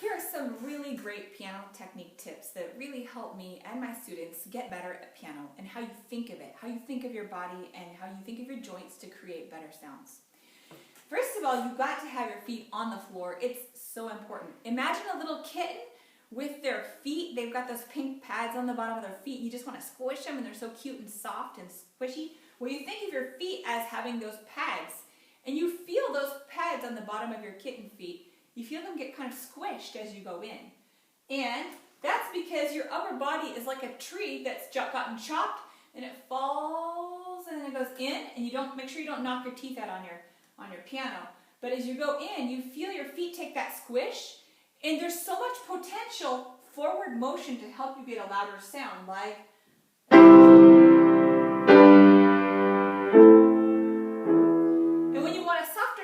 Here are some really great piano technique tips that really help me and my students get better at piano and how you think of it, how you think of your body and how you think of your joints to create better sounds. First of all, you've got to have your feet on the floor. It's so important. Imagine a little kitten with their feet. They've got those pink pads on the bottom of their feet. You just want to squish them and they're so cute and soft and squishy. Well, you think of your feet as having those pads and you feel those pads on the bottom of your kitten feet. You feel them get kind of squished as you go in. And that's because your upper body is like a tree that's gotten chopped and it falls and then it goes in, and you don't make sure you don't knock your teeth out on your piano. But as you go in, you feel your feet take that squish, and there's so much potential forward motion to help you get a louder sound, like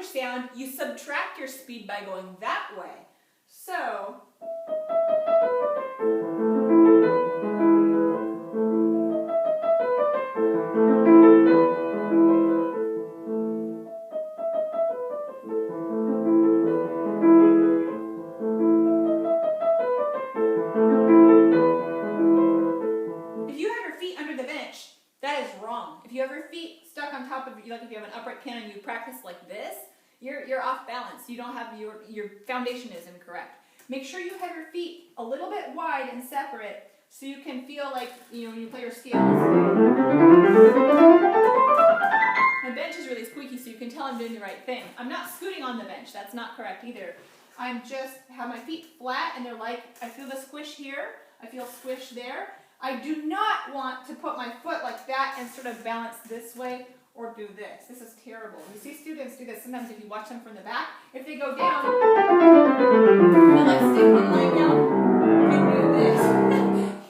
sound, you subtract your speed by going that way. So, if you have your feet under the bench, that is wrong. If you have your feet stuck on top of, like if you have an upright piano and you practice like this, you're off balance. You don't have your foundation is incorrect. Make sure you have your feet a little bit wide and separate so you can feel like, when you play your scales. My bench is really squeaky, so you can tell I'm doing the right thing. I'm not scooting on the bench. That's not correct either. I'm just have my feet flat and they're like, I feel the squish here. I feel squish there. I do not want to put my foot like that and sort of balance this way or do this. This is terrible. You see students do this sometimes if you watch them from the back. If they go down, and let's stay one line down and do this.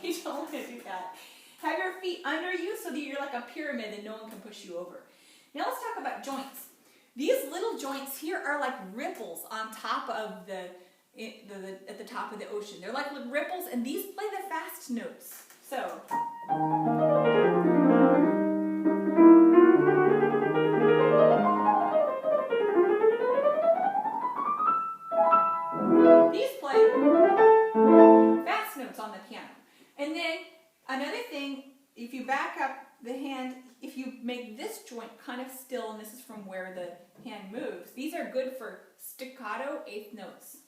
You don't want to do that. Have your feet under you so that you're like a pyramid and no one can push you over. Now let's talk about joints. These little joints here are like ripples on top of at the top of the ocean. They're like ripples, and these play the fast notes. So. These play fast notes on the piano. And then another thing, if you back up the hand, if you make this joint kind of still, and this is from where the hand moves, these are good for staccato eighth notes.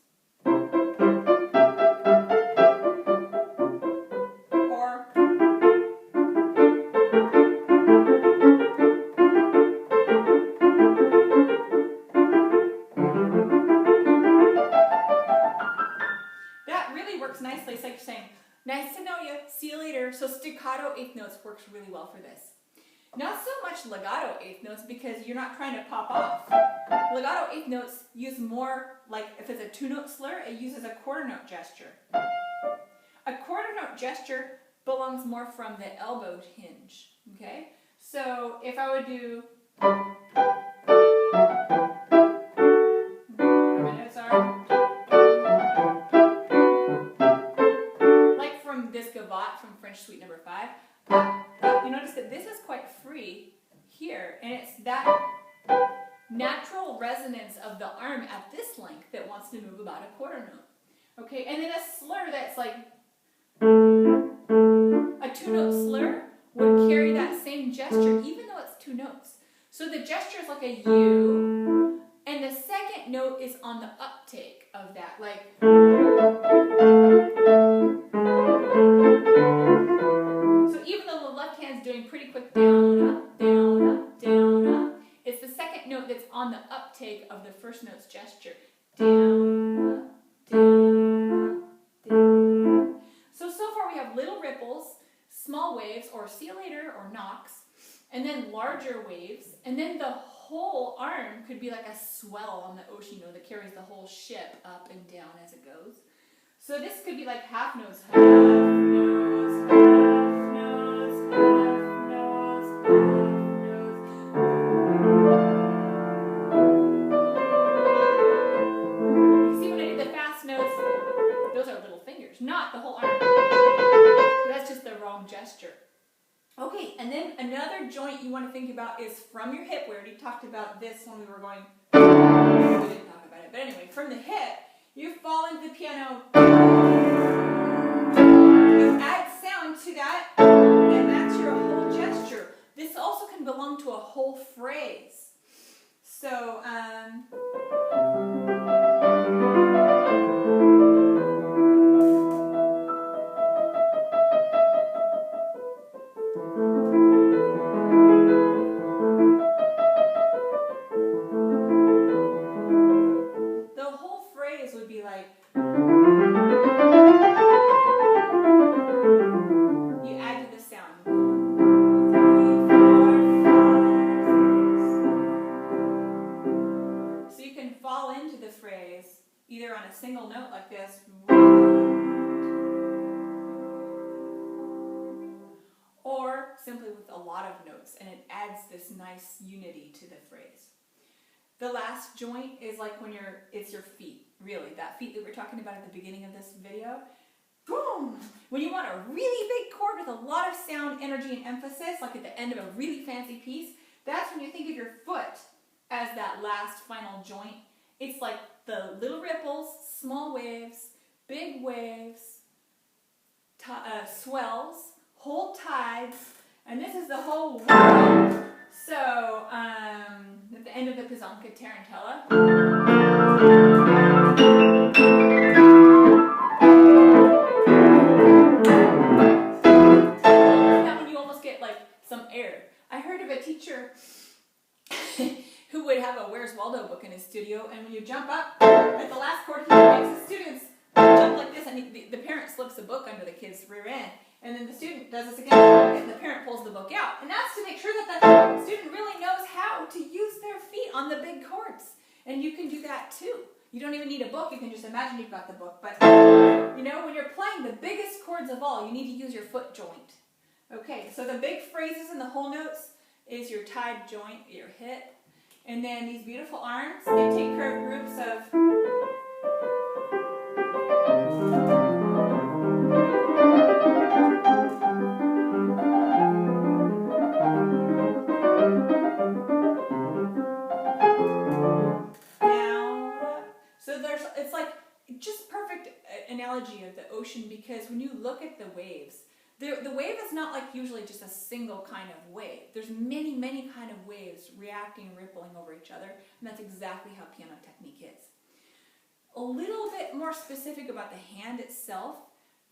Nicely, it's like you're saying, nice to know you, see you later. So staccato eighth notes works really well for this. Not so much legato eighth notes because you're not trying to pop off. Legato eighth notes use more, like if it's a two-note slur, it uses a quarter note gesture. A quarter note gesture belongs more from the elbow hinge, okay? So if I would do, my notes are, this gavotte from French Suite Number 5. You notice that this is quite free here, and it's that natural resonance of the arm at this length that wants to move about a quarter note. Okay, and then a slur that's like a two-note slur would carry that same gesture even though it's two notes. So the gesture is like a U, and the second note is on the uptake of that, like. So even though the left hand's doing pretty quick down, up, down, up, down, up, it's the second note that's on the uptake of the first note's gesture. Down, up, down, up, down. So far we have little ripples, small waves, or see you later, or knocks, and then larger waves, and then the whole arm could be like a swell on the ocean, that carries the whole ship up and down as it goes. So this could be like half notes, half notes, half notes, half notes, half notes. You see when I did the fast notes, those are little fingers, not the whole arm. That's just the wrong gesture. Okay, and then another joint you want to think about is from your hip. We already talked about this when we were going, we didn't talk about it, but anyway, from the hip, You fall into the piano. You add sound to that, and that's your whole gesture. This also can belong to a whole phrase. So, the whole phrase would be like, you add to the sound. 1, 2, 3, 4, 5, 6. So you can fall into the phrase either on a single note like this, or simply with a lot of notes, and it adds this nice unity to the phrase. The last joint is like when it's your feet, really, that feet that we're talking about at the beginning of this video. Boom! When you want a really big chord with a lot of sound, energy, and emphasis, like at the end of a really fancy piece, that's when you think of your foot as that last final joint. It's like the little ripples, small waves, big waves, swells, whole tides, and this is the whole world. So, at the end of the Pizanka Tarantella. That when you almost get like some air. I heard of a teacher who would have a Where's Waldo book in his studio, and when you jump up at the last chord, he makes the students jump like this, and the parent slips a book under the kid's rear end. And then the student does this again, and the parent pulls the book out. And that's to make sure that the student really knows how to use their feet on the big chords. And you can do that too. You don't even need a book, you can just imagine you've got the book. But, you know, when you're playing the biggest chords of all, you need to use your foot joint. Okay, so the big phrases and the whole notes is your tied joint, your hip. And then these beautiful arms, they take care of groups of... It's like just perfect analogy of the ocean, because when you look at the waves, the wave is not like usually just a single kind of wave. There's many, many kind of waves reacting and rippling over each other, and that's exactly how piano technique is. A little bit more specific about the hand itself,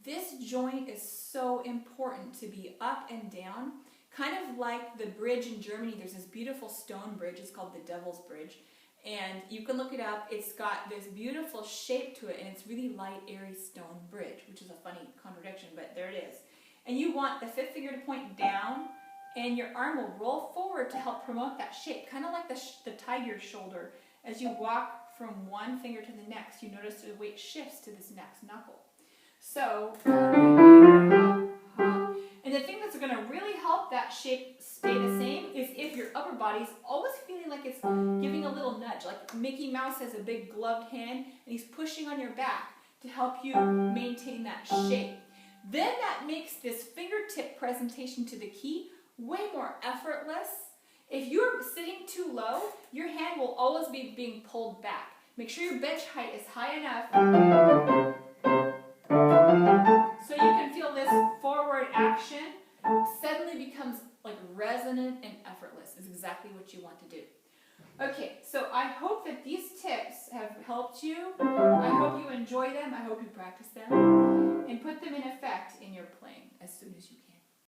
this joint is so important to be up and down, kind of like the bridge in Germany. There's this beautiful stone bridge, it's called the Devil's Bridge. And you can look it up, it's got this beautiful shape to it, and it's really light, airy stone bridge, which is a funny contradiction, but there it is. And you want the fifth finger to point down, and your arm will roll forward to help promote that shape, kind of like the tiger shoulder. As you walk from one finger to the next, you notice the weight shifts to this next knuckle. So, and the thing that's going to really help that shape stay the same is if your upper body's always feeling like it's giving a little nudge, like Mickey Mouse has a big gloved hand and he's pushing on your back to help you maintain that shape. Then that makes this fingertip presentation to the key way more effortless. If you're sitting too low, your hand will always be being pulled back. Make sure your bench height is high enough so you can feel this forward action suddenly becomes like resonant and effortless. Is exactly what you want to do. Okay, so I hope that these tips have helped you. I hope you enjoy them. I hope you practice them. And